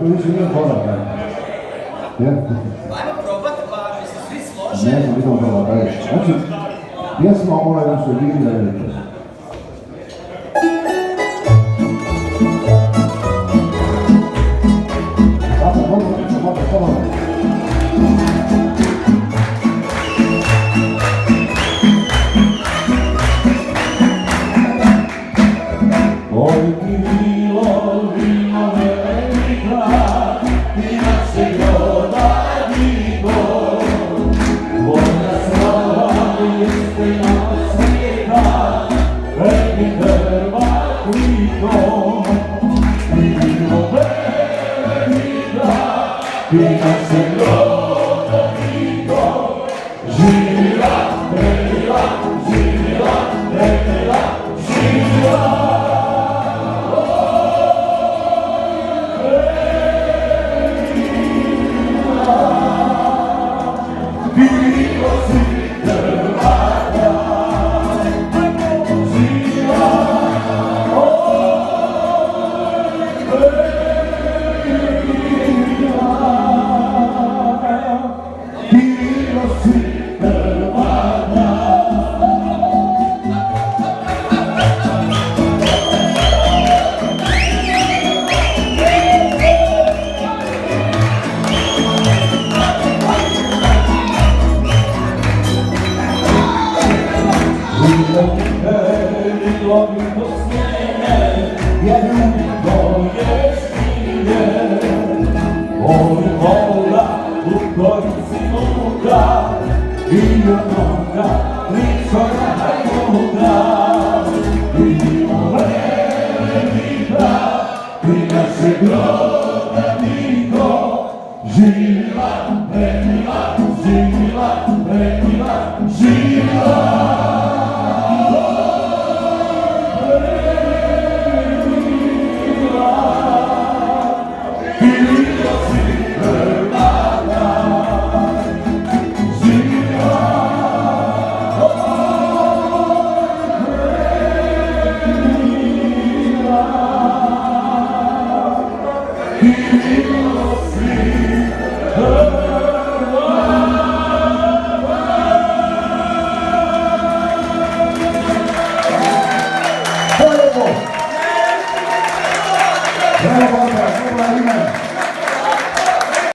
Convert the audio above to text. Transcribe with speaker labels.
Speaker 1: Više nije hoda, ne.
Speaker 2: Ajmo probat, pa mi se svi slože.
Speaker 1: Ne znam, idemo probat, daj. Znači, pjesma onaj da se vidi da velike. Zato, mogu. Oj ti vino, vino velika, vina se groda vigo, tvoja slava jeste na svijeta, veliki Hrvat vigo. Vino velika, vina se groda vigo, živila, previla, živila, previla, živila.
Speaker 3: He